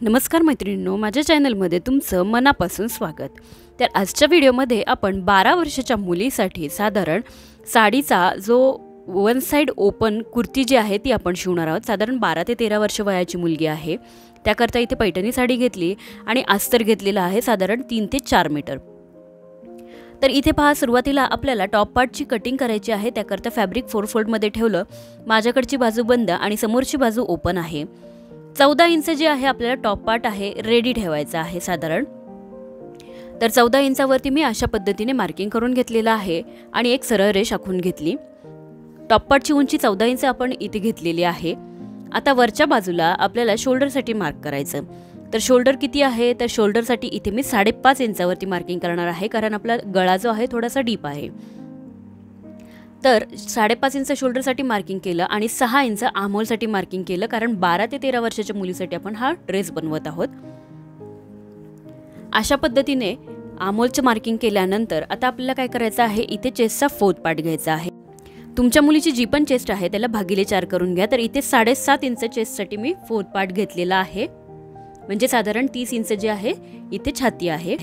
नमस्कार मैत्रिणींनो, माझ्या चॅनलमध्ये तुमचं मनापासून स्वागत। तर आजच्या व्हिडिओमध्ये आपण 12 वर्षाच्या मुलीसाठी साधारण साडीचा जो वन साइड ओपन कुर्ती जी आहे ती आपण शिवणार आहोत। साधारण 12 ते 13 वर्ष वयाची मुलगी आहे। त्याकरता इथे पैठणी साडी घेतली आणि अस्तर घेतलेला आहे साधारण 3 ते 4 मीटर। तर इथे पहा, सुरुवातीला आपल्याला टॉप पार्टची कटिंग करायची आहे। त्याकरता फॅब्रिक 4 फोल्डमध्ये ठेवलं। माझ्याकडची बाजू बंद आणि समोरची बाजू ओपन आहे। 14 इंच जे आहे आपल्याला टॉप पार्ट आहे रेडी ठेवायचा आहे साधारण। तर 14 इंचावरती मी अशा पद्धतीने मार्किंग करून घेतलेला आहे आणि एक सरळ रेष आखून घेतली। टॉप पार्टची उंची 14 इंच आपण इथे घेतलेली आहे। आता वरच्या बाजूला आपल्याला शोल्डरसाठी मार्क करायचं। तर शोल्डर किती आहे, तर शोल्डरसाठी इथे मी 5.5 इंचावरती मार्किंग करणार आहे, कारण आपला गळा जो आहे थोडासा डीप आहे। तर 5.5 इंच शोल्डरसाठी मार्किंग केलं आणि 6 इंच आर्महोलसाठी मार्किंग केलं, कारण 12 ते 13 वर्षाच्या मुलीसाठी आपण हा ड्रेस बनवत आहोत। अशा पद्धतीने आर्महोलचं मार्किंग केल्यानंतर आता आपल्याला काय करायचं आहे, इथे चेस्टचा 4th पार्ट घ्यायचा आहे। तुमच्या मुलीची जी पण चेस्ट आहे त्याला भागिले 4 करून घ्या। तर इथे 7.5 इंच चेस्टसाठी मी 4th पार्ट घेतलेला आहे, म्हणजे साधारण 30 इंच जे आहे इथे छाती आहे।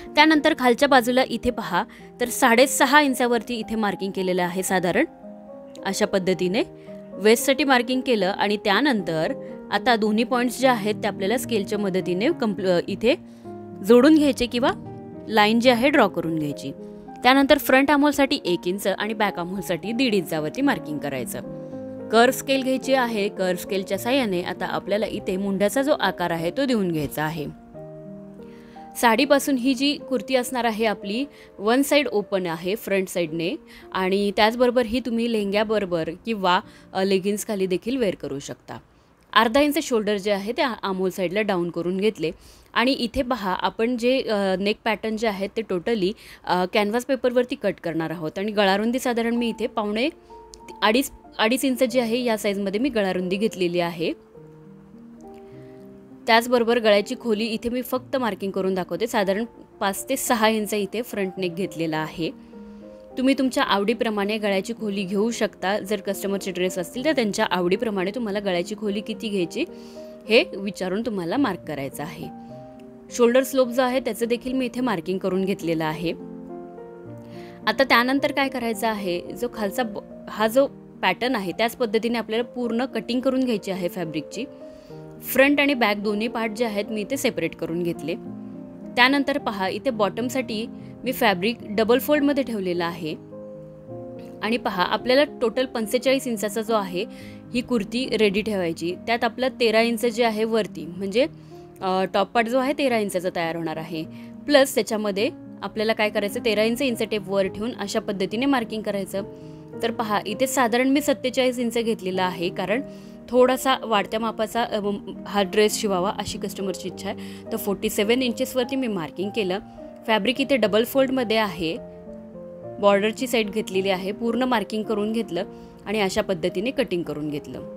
त्यानंतर खालच्या बाजूला इथे पहा, तर 6.5 इंचावरती इथे मार्किंग केलेलं आहे साधारण अशा पद्धतीने। वेस्टसाठी मार्किंग केलं आणि त्यानंतर आता दोन्ही पॉइंट्स जे आहेत ते आपल्याला स्केलच्या मदतीने इथे जोडून घ्यायचे किंवा लाईन जी आहे ड्रॉ करून घ्यायची। त्यानंतर फ्रंट आर्महोलसाठी 1 इंच आणि बॅक आर्महोलसाठी 1.5 इंचावरती मार्किंग करायचं। कर्व स्केल घ्यायची आहे। कर्व स्केलच्या साहाय्याने आता आपल्याला इथे मुंड्याचा जो आकार आहे तो देऊन घ्यायचा आहे। साडीपासून ही जी कुर्ती असणार आहे आपली वन साइड ओपन आहे फ्रंट साइडने, आणि त्याचबरोबर ही तुम्ही लेहंग्याबरोबर किंवा लेगिन्स खाली देखील वेअर करू शकता। अर्धा इंच शोल्डर जे आहे ते आर्महोल साइडला डाऊन करून घेतले आणि इथे पहा, आपण जे नेक पॅटर्न जे आहेत ते टोटली कॅनव्हास पेपरवरती कट करणार आहोत। आणि गळारुंदी साधारण मी इथे पावणे अडीच इंच जी आहे या साईजमध्ये मी गळारुंदी घेतलेली आहे। त्याचबरोबर गळ्याची खोली इथे मी फक्त मार्किंग करून दाखवते। साधारण 5 ते 6 इंच इथे फ्रंट नेक घेतलेला आहे। तुम्ही तुमच्या आवडीप्रमाणे गळ्याची खोली घेऊ शकता। जर कस्टमरचे ड्रेस असतील तर त्यांच्या आवडीप्रमाणे तुम्हाला गळ्याची खोली किती घ्यायची हे विचारून तुम्हाला मार्क करायचं आहे। शोल्डर स्लोप जो आहे त्याचं देखील मी इथे मार्किंग करून घेतलेला आहे। आता त्यानंतर काय करायचं आहे, जो खालचा हा जो पॅटर्न आहे त्याच पद्धतीने आपल्याला पूर्ण कटिंग करून घ्यायची आहे फॅब्रिकची। फ्रंट आणि बॅक दोन्ही पार्ट जे आहेत मी इथे सेपरेट करून घेतले। त्यानंतर पहा, इथे बॉटमसाठी मी फॅब्रिक डबल फोल्डमध्ये ठेवलेला आहे आणि पहा, आपल्याला टोटल 45 इंचाचा जो आहे ही कुर्ती रेडी ठेवायची। त्यात आपला 13 इंच जे आहे वरती, म्हणजे टॉप पार्ट जो आहे 13 इंचाचा तयार होणार आहे। प्लस त्याच्यामध्ये आपल्याला काय करायचं, 13 इंच टेप वर ठेवून अशा पद्धतीने मार्किंग करायचं। तर पहा, इथे साधारण मी 47 इंच घेतलेला आहे, कारण थोडासा वाढत्या मापाचा हा ड्रेस शिवावा अशी कस्टमरची इच्छा आहे। तर 47 इंचेसवरती मी मार्किंग केलं। फॅब्रिक इथे डबल फोल्डमध्ये आहे, बॉर्डरची साईड घेतलेली आहे, पूर्ण मार्किंग करून घेतलं आणि अशा पद्धतीने कटिंग करून घेतलं।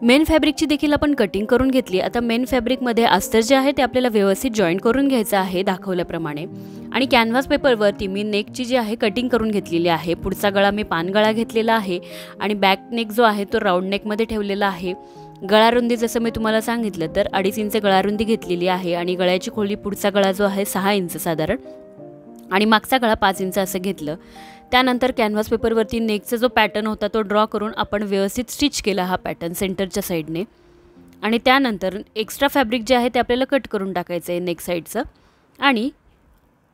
मेन फॅब्रिकची देखील आपण कटिंग करून घेतली। आता मेन फॅब्रिकमध्ये अस्तर जे आहे ते आपल्याला व्यवस्थित जॉईंट करून घ्यायचं आहे दाखवल्याप्रमाणे। आणि कॅनव्हास पेपरवरती मी नेकची जी आहे कटिंग करून घेतलेली आहे। पुढचा गळा मी पान गळा घेतलेला आहे आणि बॅक नेक जो आहे तो राऊंड नेकमध्ये ठेवलेला आहे। गळारुंदी जसं मी तुम्हाला सांगितलं तर 2.5 इंच गळारुंदी घेतलेली आहे आणि गळ्याची खोली पुढचा गळा जो आहे 6 इंच साधारण आणि मागचा गळा 5 इंच असं घेतलं। त्यानंतर कॅनव्हास पेपरवरती नेकचा जो पॅटर्न होता तो ड्रॉ करून आपण व्यवस्थित स्टिच केला हा पॅटर्न सेंटरच्या साईडने। आणि त्यानंतर एक्स्ट्रा फॅब्रिक जे आहे ते आपल्याला कट करून टाकायचं आहे नेक साईडचं आणि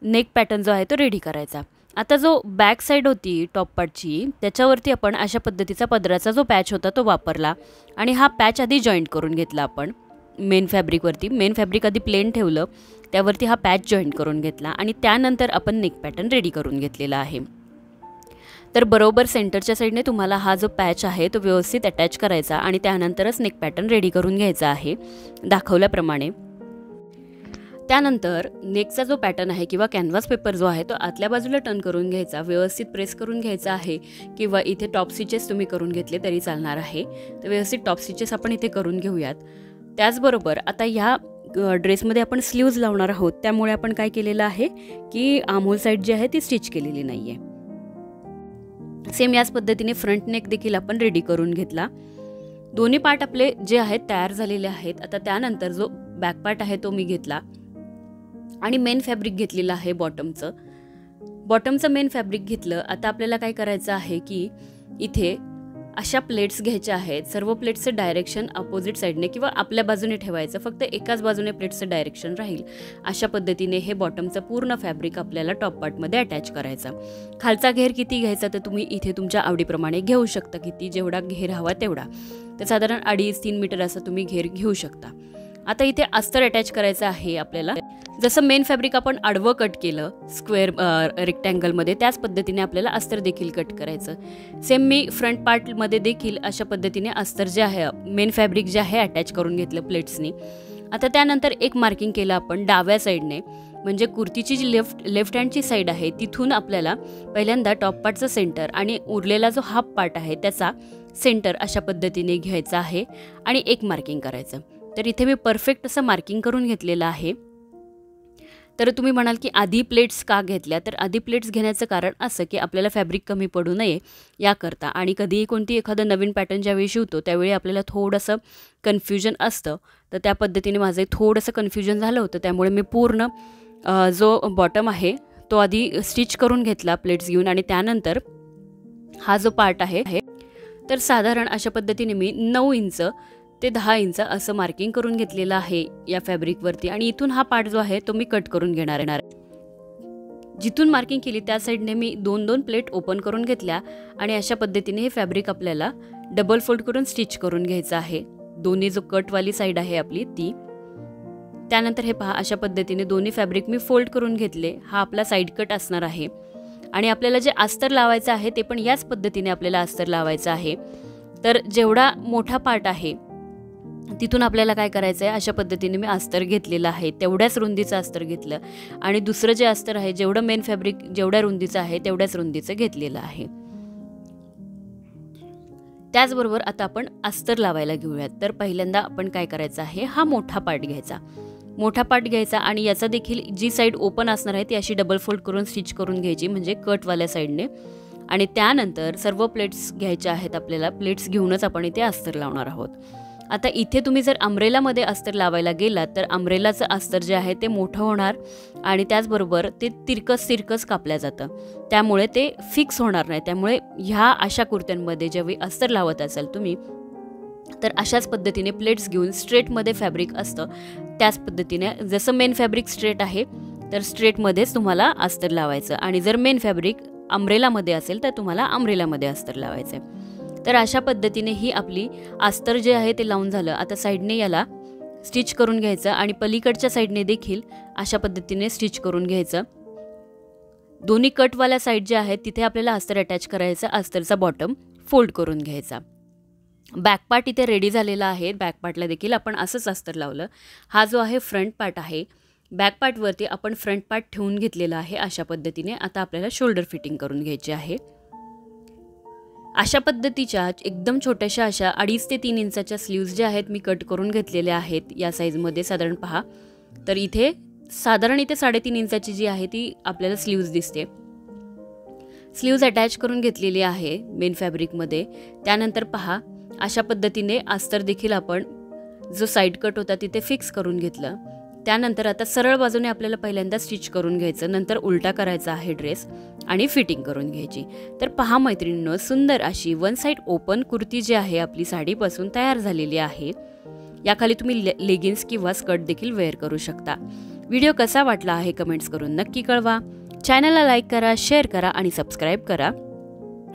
नेक पॅटर्न जो आहे तो रेडी करायचा। आता जो बॅक साईड होती टॉप पार्टची त्याच्यावरती आपण अशा पद्धतीचा पदराचा जो पॅच होता तो वापरला आणि हा पॅच आधी जॉईंट करून घेतला आपण मेन फॅब्रिकवरती। मेन फॅब्रिक आधी प्लेन ठेवलं, त्यावरती हा पॅच जॉईंट करून घेतला आणि त्यानंतर आपण नेक पॅटर्न रेडी करून घेतलेला आहे। तर बरोबर सेंटरच्या साईडने तुम्हाला हा जो पॅच आहे तो व्यवस्थित अटॅच करायचा आणि त्यानंतरच नेक पॅटर्न रेडी करून घ्यायचा आहे दाखवल्याप्रमाणे। त्यानंतर नेकचा जो पॅटर्न आहे किंवा कॅनव्हास पेपर जो आहे तो आतल्या बाजूला टर्न करून घ्यायचा, व्यवस्थित प्रेस करून घ्यायचा आहे, किंवा इथे टॉप स्टिचेस तुम्ही करून घेतले तरी चालणार आहे। तर व्यवस्थित टॉप स्टिचेस आपण इथे करून घेऊयात। त्याचबरोबर आता ह्या ड्रेसमध्ये आपण स्लीव्ज लावणार आहोत, त्यामुळे आपण काय केलेलं आहे की आर्महोल साईड जी आहे ती स्टिच केलेली नाही आहे। सेम याच पद्धतीने फ्रंट नेक देखील आपण रेडी करून घेतला। दोन्ही पार्ट आपले जे आहेत तयार झालेले आहेत. आता त्यानंतर जो बॅक पार्ट आहे तो मी घेतला आणि मेन फॅब्रिक घेतलेलं आहे बॉटमचं मेन फॅब्रिक घेतलं. आता आपल्याला काय करायचं आहे की इथे अशा प्लेट्स घ्यायच्या आहेत. सर्व प्लेट्सचं डायरेक्शन अपोजिट साईडने किंवा आपल्या बाजूने ठेवायचं, फक्त एकाच बाजूने प्लेट्सचं डायरेक्शन राहील. अशा पद्धतीने हे बॉटमचं पूर्ण फॅब्रिक आपल्याला टॉप पार्टमध्ये अटॅच करायचं. खालचा घेर किती घ्यायचा तर तुम्ही इथे तुमच्या आवडीप्रमाणे घेऊ शकता, किती जेवढा घेर हवा तेवढा. तर साधारण 2.5-3 मीटर असं तुम्ही घेर घेऊ शकता. आता इथे अस्तर अटॅच करायचं आहे आपल्याला. जसं मेन फॅब्रिक आपण आडवं कट केलं स्क्वेअर रेक्टँगलमध्ये, त्याच पद्धतीने आपल्याला अस्तर देखील कट करायचं. सेम मी फ्रंट पार्टमध्ये देखील अशा पद्धतीने अस्तर जे आहे मेन फॅब्रिक जे आहे अटॅच करून घेतलं प्लेट्सनी. आता त्यानंतर एक मार्किंग केलं आपण डाव्या साईडने, म्हणजे कुर्तीची जी लेफ्ट हँडची साईड आहे तिथून आपल्याला पहिल्यांदा टॉप पार्टचं सेंटर आणि उरलेला जो हाफ पार्ट आहे त्याचा सेंटर अशा पद्धतीने घ्यायचा आहे आणि एक मार्किंग करायचं. तर इथे मी परफेक्ट असं मार्किंग करून घेतलेलं आहे. तर तुम्ही म्हणाल की आधी प्लेट्स का घेतल्या, तर आधी प्लेट्स घेण्याचं कारण असं की आपल्याला फॅब्रिक कमी पडू नये याकरता. आणि कधीही कोणती एखादं नवीन पॅटर्न ज्यावेळी शिवतो त्यावेळी आपल्याला थोडंसं कन्फ्युजन असतं, तर त्या पद्धतीने माझं थोडंसं कन्फ्युजन झालं होतं. त्यामुळे मी पूर्ण जो बॉटम आहे तो आधी स्टिच करून घेतला प्लेट्स घेऊन आणि त्यानंतर हा जो पार्ट आहे तर साधारण अशा पद्धतीने मी 9 इंच ते 10 इंच असं मार्किंग करून घेतलेलं आहे या फॅब्रिकवरती. आणि इथून हा पार्ट जो आहे तो मी कट करून घेणार आहे. जिथून मार्किंग केली त्या साईडने मी 2-2 प्लेट ओपन करून घेतल्या आणि अशा पद्धतीने हे फॅब्रिक आपल्याला डबल फोल्ड करून स्टिच करून घ्यायचं आहे. दोन्ही जो कटवाली साईड आहे आपली ती. त्यानंतर हे पहा अशा पद्धतीने दोन्ही फॅब्रिक मी फोल्ड करून घेतले. हा आपला साईड कट असणार आहे. आणि आपल्याला जे अस्तर लावायचं आहे ते पण याच पद्धतीने आपल्याला अस्तर लावायचं आहे. तर जेवढा मोठा पार्ट आहे तिथून आपल्याला काय करायचं आहे, अशा पद्धतीने मी अस्तर घेतलेलं आहे, तेवढ्याच रुंदीचं अस्तर घेतलं आणि दुसरं जे अस्तर आहे जेवढं मेन फॅब्रिक जेवढ्या रुंदीचं आहे तेवढ्याच रुंदीचं घेतलेलं आहे. त्याचबरोबर आता आपण अस्तर लावायला घेऊयात. तर पहिल्यांदा आपण काय करायचं आहे, हा मोठा पार्ट घ्यायचा आणि याचा देखील जी साईड ओपन असणार आहे ती अशी डबल फोल्ड करून स्टिच करून घ्यायची, म्हणजे कटवाल्या साईडने. आणि त्यानंतर सर्व प्लेट्स घ्यायच्या आहेत आपल्याला. प्लेट्स घेऊनच आपण इथे अस्तर लावणार आहोत. आता इथे तुम्ही जर अम्ब्रेलामध्ये अस्तर लावायला गेलात तर अम्ब्रेलाचं अस्तर जे आहे ते मोठं होणार आणि त्याचबरोबर ते तिरकस कापल्या जातं, त्यामुळे ते फिक्स होणार नाही. त्यामुळे ह्या अशा कुर्त्यांमध्ये जेव्हा अस्तर लावत असाल तुम्ही तर अशाच पद्धतीने प्लेट्स घेऊन स्ट्रेटमध्ये फॅब्रिक असतं त्याच पद्धतीने, जसं मेन फॅब्रिक स्ट्रेट आहे तर स्ट्रेटमध्येच तुम्हाला अस्तर लावायचं. आणि जर मेन फॅब्रिक अम्ब्रेलामध्ये असेल तर तुम्हाला अम्ब्रेलामध्ये अस्तर लावायचं आहे. तर अशा पद्धतीने ही आपली अस्तर जे आहे ते लावून झालं. आता साईडने याला स्टिच करून घ्यायचं आणि पलीकडच्या साईडने देखील अशा पद्धतीने स्टिच करून घ्यायचं. दोन्ही कटवाल्या साईड जे आहेत तिथे आपल्याला अस्तर अटॅच करायचं, अस्तरचा बॉटम फोल्ड करून घ्यायचा. बॅक पार्ट इथे रेडी झालेला आहे. बॅक पार्टला देखील आपण असंच अस्तर लावलं. हा जो आहे फ्रंट पार्ट आहे, बॅक पार्टवरती आपण फ्रंट पार्ट ठेवून घेतलेला आहे अशा पद्धतीने. आता आपल्याला शोल्डर फिटिंग करून घ्यायची आहे. अशा पद्धतीच्या एकदम छोट्याशा अशा 2.5 ते 3 इंचाच्या स्लीव्ज ज्या आहेत मी कट करून घेतलेल्या आहेत या साईजमध्ये. साधारण पहा तर इथे साधारण 3.5 इंचाची जी आहे ती आपल्याला स्लीव्ज दिसते. स्लीव्ज अटॅच करून घेतलेली आहे मेन फॅब्रिकमध्ये. त्यानंतर पहा अशा पद्धतीने अस्तर देखील आपण जो साईड कट होता तिथे फिक्स करून घेतलं. त्यानंतर आता सरळ बाजूने आपल्याला पहिल्यांदा स्टिच करून घ्यायचं, नंतर उलटा करायचा आहे ड्रेस आणि फिटिंग करून घ्यायची. तर पहा मैत्रिणींनो, सुंदर अशी वन साईड ओपन कुर्ती जी आहे आपली साडीपासून तयार झालेली आहे. याखाली तुम्ही लेगिन्स किंवा स्कर्ट देखील वेअर करू शकता. व्हिडिओ कसा वाटला आहे कमेंट्स करून नक्की कळवा. चॅनलला लाईक करा, शेअर करा आणि सबस्क्राईब करा.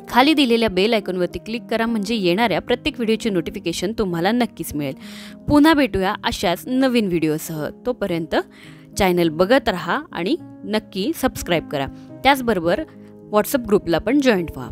खाली दिलेल्या बेल आयकॉनवरती क्लिक करा, म्हणजे येणाऱ्या प्रत्येक व्हिडिओची नोटिफिकेशन तुम्हाला नक्कीच मिळेल. पुन्हा भेटूया अशाच नवीन व्हिडिओसह. तोपर्यंत चॅनल बघत राहा आणि नक्की सबस्क्राईब करा. त्याचबरोबर व्हॉट्सअप ग्रुपला पण जॉईन व्हा.